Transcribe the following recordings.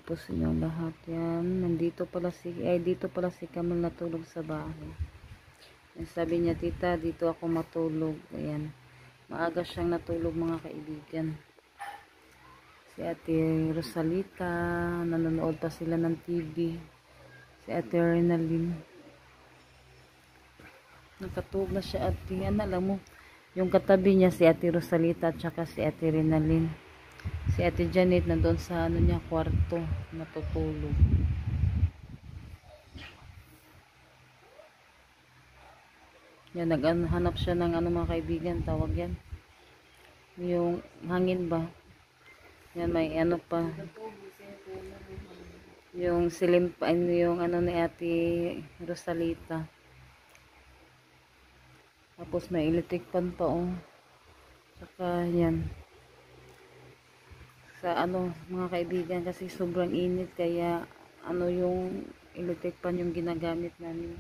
po sa inyong lahat. Yan, dito pala si Camille natulog sa bahay. Sabi niya, tita, dito ako matulog. Ayan, maaga siyang natulog mga kaibigan. Si Ate Rosalita, nanonood pa sila ng TV. Si Ate Renalyn, nakatulog na siya. Ate, alam mo, yung katabi niya si Ate Rosalita at saka si Ate Renalyn. Si Ate Janet na doon sa niya, kwarto, natutulog. Yan, naghanap siya ng mga kaibigan, tawag yan. Yung hangin ba? Yan, may pa. Yung silim pa, yung ni Ate Rosalita. Tapos may electric fan pa, oh. Saka yan. Sa mga kaibigan, kasi sobrang init, kaya yung electric fan yung ginagamit namin.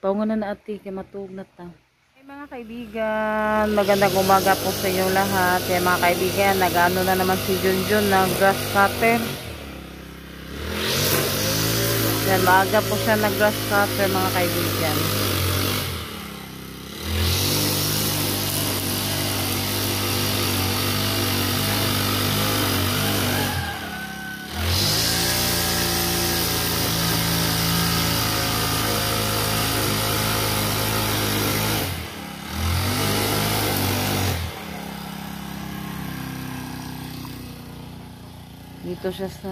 Paungan na ate, kaya matulog na ta. Hey mga kaibigan, magandang umaga po sa inyo lahat. Kaya mga kaibigan, nag-ano na naman si Junjun ng grass cutter. Yan, maaga po siya ng grass cutter mga kaibigan. Dito siya sa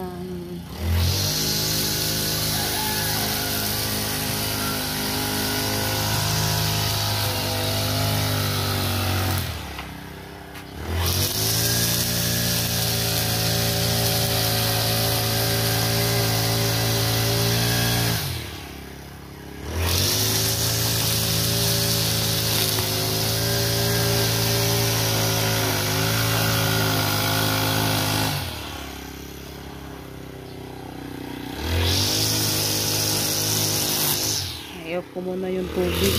ayaw ko muna yung tubig.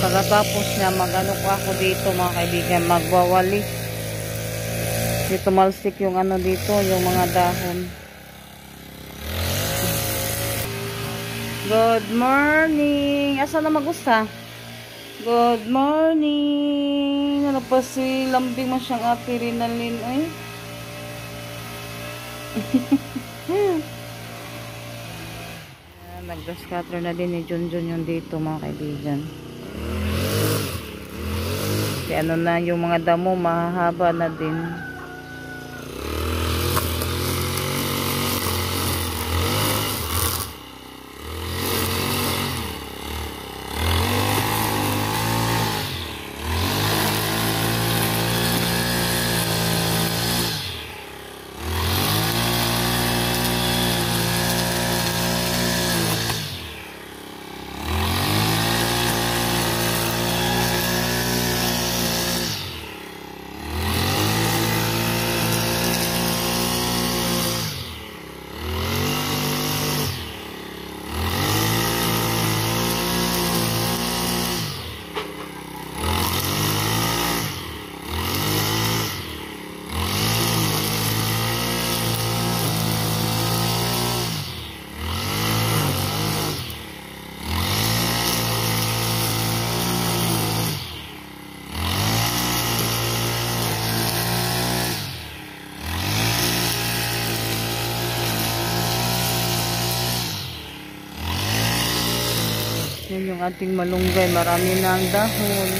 Pagkatapos niya, mag-ano ko ako dito mga kaibigan, magwawalis. Dito malsik yung dito, yung mga dahon. Good morning! Asa na magusta? Good morning! Ano pa si lambing mo siyang Ate Renalyn, eh? Nag-grass cutter na din ni Junjun yung dito mga kaibigan. Kasi na yung mga damo mahahaba na din. Yan yung ating malunggay. Marami na ang dahon.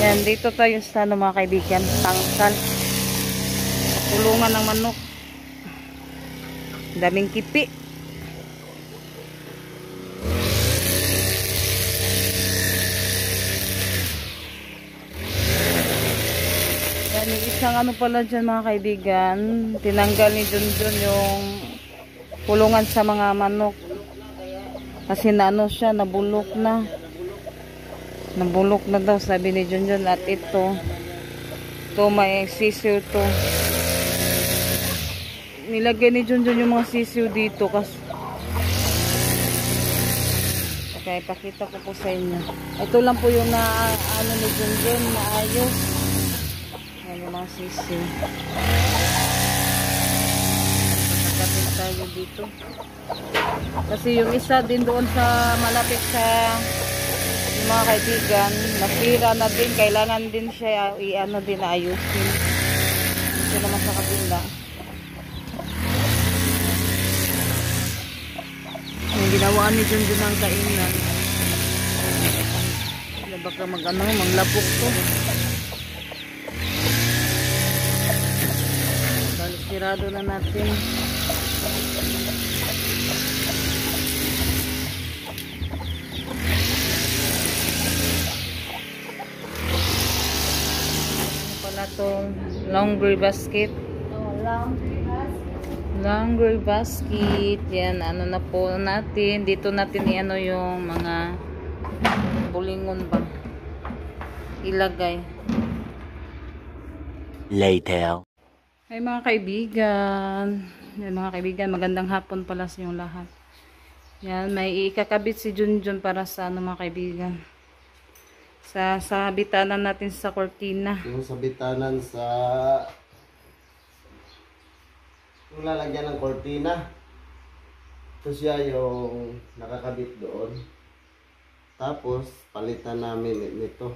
Yan, dito tayo sa ano, mga kaibigan, tangkal. Kulungan ng manok. Daming kipi. Yan, yung isang ano pala dyan mga kaibigan, tinanggal ni Junjun yung kulungan sa mga manok. Kasi na ano siya, nabulok na. Nabulok na daw, sabi ni Junjun. At ito may sisiw to. Nilagay ni Junjun yung mga sisiw dito. Kasi okay, pakita ko po sa inyo. Ito lang po yung ano ni Junjun na ayos. Yan yung mga sisiw. Pagkakatin tayo dito. Kasi yung isa din doon sa malapit sa yung mga kaibigan, nasira na din. Kailangan din siya i-ano din na ayusin. Ito naman sa kabila. Yung ginawaan ni Junjun ng kainan. Baka mag-ano, manglapok to. Balik sirado na natin. Itong laundry basket. Laundry basket. Yan, ano na po natin. Dito natin i-ano yung mga bulingon ba. Ilagay. Later. Hi mga kaibigan. Yan, mga kaibigan, magandang hapon pala sa inyong lahat. Yan, may ikakabit si Junjun para sa ano mga kaibigan. Sa bitanan natin sa cortina. Yung sa bitanan sa yung lalagyan ng cortina. Ito siya yung nakakabit doon. Tapos palitan namin nito.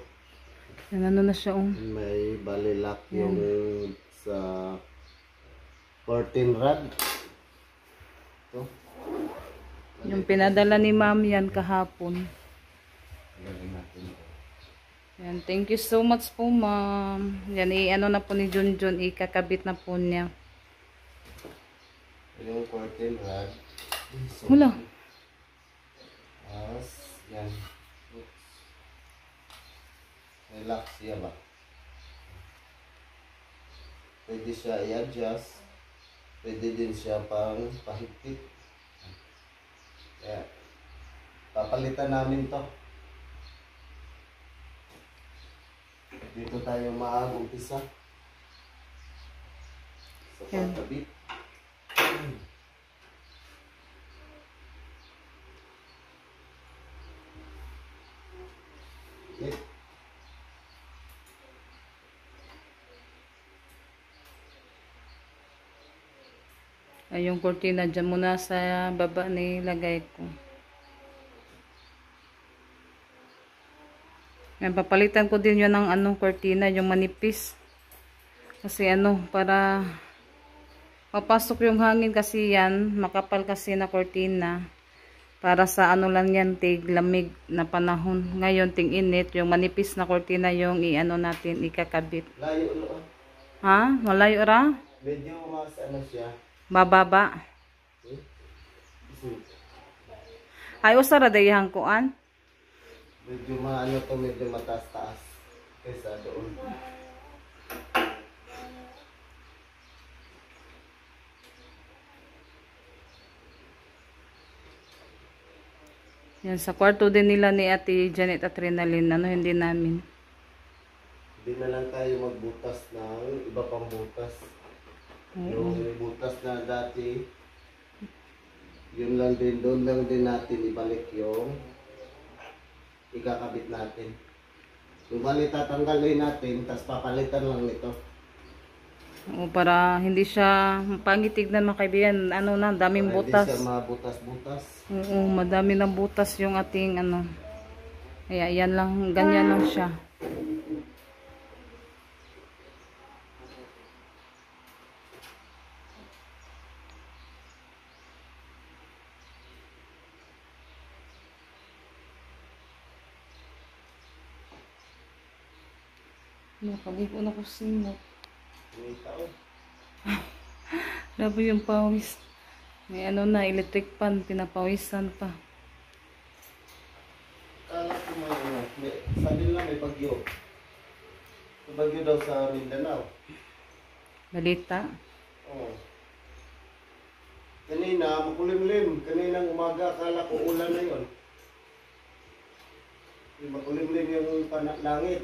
Yan, ano na siya May balilak yung sa curtain rod. Ito. Yung pinadala ni ma'am yan kahapon. Lagyan natin. Yan, thank you so much po ma'am. Yan, i-ano na po ni Junjun, ikakabit na po niya. Yung curtain rod. Wala. Yan. Oops. Relax siya ba? Pwede siya i-adjust. Pwede din siya pang pahigpit. Kaya, papalitan namin to. Dito tayo mag-umpisa sa pagkabit. Okay. Ay, yung cortina dyan muna sa baba nilagay ko. Yan, papalitan ko din yun ng anong cortina, yung manipis. Kasi ano, para papasok yung hangin kasi yan, makapal kasi na cortina. Para sa ano lang yan, tig lamig na panahon. Ngayon, ting init, yung manipis na cortina yung i-ano natin, ikakabit. Layo no? Ha? Malayo ra? Medyo mas ano siya. Bababa. Ay, usara dayang kuan. Medyo maano to, medyo mataas-taas kaysa doon. Yan, sa kwarto din nila ni Ate Janet at Renalyn, ano, hindi namin. Hindi na lang tayo magbutas ng iba pang butas. Yung butas na dati, yun lang din, doon lang din natin ibalik yung ikakabit natin. Yung bali tatanggalin natin, tapos papalitan lang nito. O, para hindi siya pangitignan mga kaibigan, ano na, daming Para butas. hindi siya mabutas-butas. Oo, madami ng butas yung ating ano. Kaya yan lang, ganyan lang siya. Nakaligo na ko simot. May tao. Grabe yung pawis. May ano na, electric fan, pinapawisan pa. Kala ko sabi nila may bagyo. May bagyo daw sa Mindanao. Balita. Oo. Kanina, makulimlim. Kaninang umaga, akala ko ulan na yun. Makulimlim yung langit.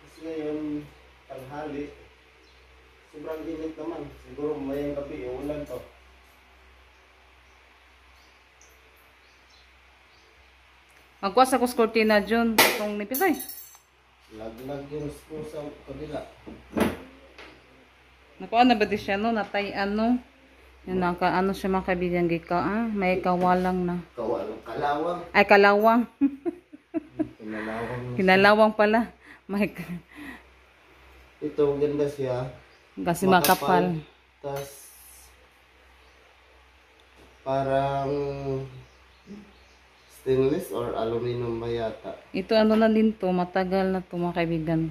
Kasi ngayon, tanghali. Sobrang init naman. Siguro mayang gabi, ulan to. Magkuha sa kuskortina dyan. Itong nipis ay. Laglag yung screw sa kabila. Nakuha na ba di siya no? Natay ano? Yun naka ano siya mga kaibigan gika ah? May kawalang na. Kalawang. Ay kalawang. Kinalawang. Kinalawang pala. May Ito, ganda siya. kasi makapal. Tas parang stainless or aluminum ba yata? Ito ano na din to, matagal na to mga kaibigan.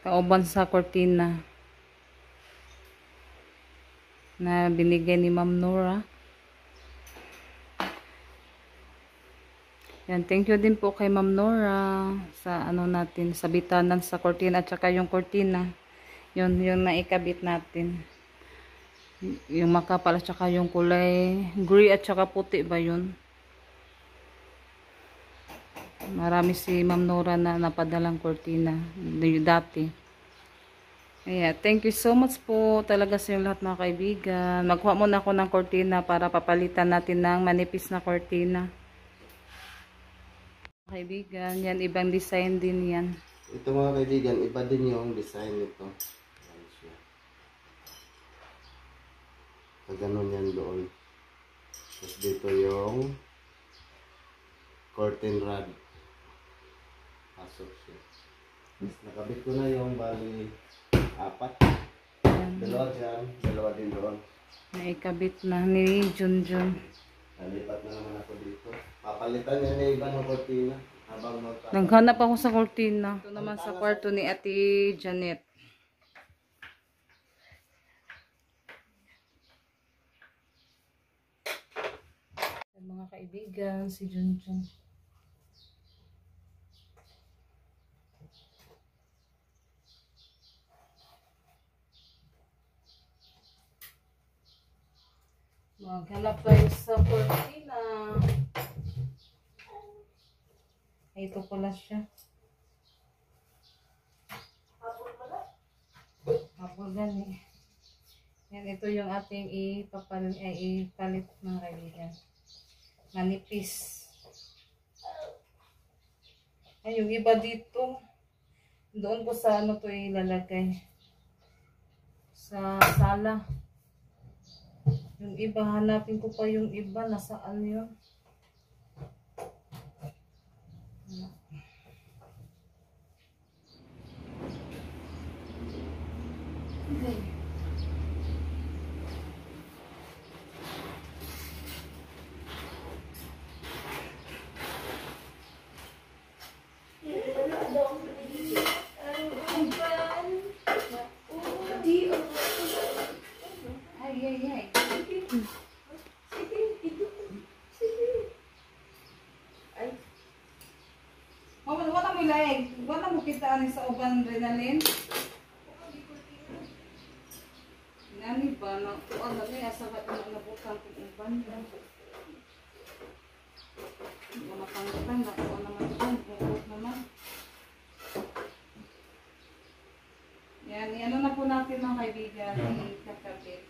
Kauban sa kortina na binigay ni Ma'am Nora. Yan, thank you din po kay Ma'am Nora sa ano natin, sa bitanan sa kortina at saka yung kortina. Yun, yung naikabit natin. Yung makapal at saka yung kulay gray at saka puti ba yun? Marami si Ma'am Nora na napadalang kortina dati. Ayan, thank you so much po talaga sa lahat mga kaibigan. Magkuha muna ako ng kortina para papalitan natin ng manipis na kortina. Kaibigan, yan ibang design din yan. Ito mga kaibigan, iba din yung design nito. Ayan siya. Ganun yan doon. Tapos dito yung curtain rod. Pasok siya. Tapos nakabit ko na yung bali 4. Dalawa dyan, dalawa din doon. Naikabit na ni Junjun. Nalipat na naman ako dito. Papalitan niya na iba ng kortina. Habang Naghanap ako sa kortina. Ito naman sa kwarto ni Ate Janet. Mga kaibigan, si Junjun. Maghanap tayo sa kortina. Ito pala siya. Hapon gani. Yan, ito yung ating ipalit mga kaibigan. Manipis. Ay, yung iba dito. Doon ko sa ano to ilalagay. Sa sala. Yung iba, hanapin ko pa yung iba. Nasaan yun? Okay. Wala mo kita ani sa uban adrenaline. Nani ba na tuan na niya sa katong nabukan kung uban. Wala pangatan na ko naman yan, bukod naman. Yan, ano na po natin mga kaibigan, ikakabit.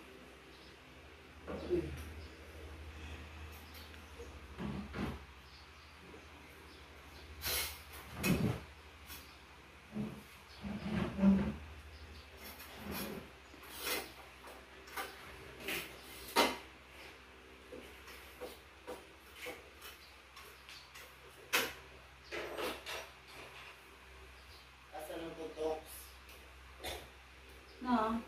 Na.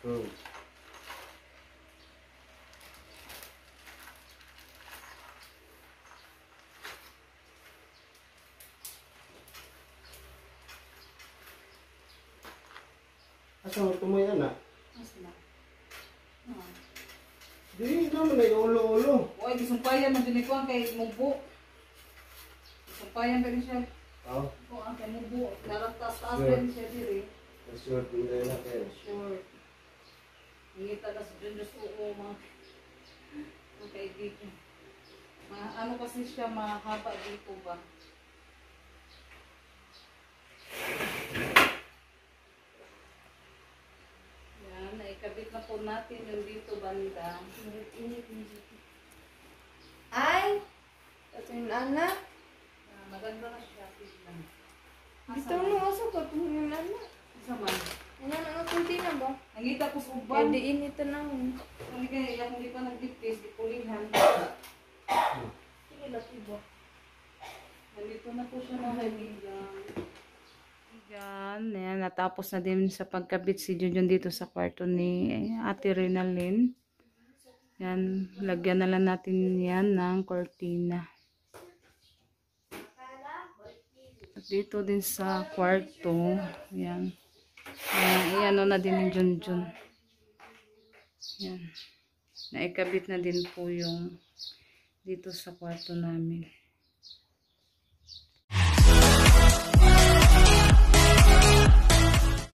Hmm. Asa mo tumoy anak? Di naman ay ulo-ulo. Oy, gisumpayan man din ko kay Mubo. Gisumpayan pa rin siya. Oh, Ko ang kay Mubo. Naratas-taas Sure. rin siya diri. short din na kayo. Sure. Ngita na sa Diyos oo mga kaibigan. Ano kasi siya mahaba dito ba? Yan, naikabit na po natin yung dito banda. Ay! Ito yung anak. Maganda na siya. Tignan. Ito mo asa ko ito yung anak. Asa man? Ano na kunti na ba? Nangita ko sa Kaya uban. diin ito na ako. Hindi kaya yung hindi pa nagdipis, di pulihan. Sige, laki ba? Nandito na po siya mga kaibigan. Ayan, natapos na din sa pagkabit si Junjun dito sa kwarto ni Ate Renalyn. Yan, lagyan na lang natin yan ng cortina. At dito din sa kwarto, yan. Iyan na din ni Junjun. Yan. Naikabit na din po yung dito sa kwarto namin.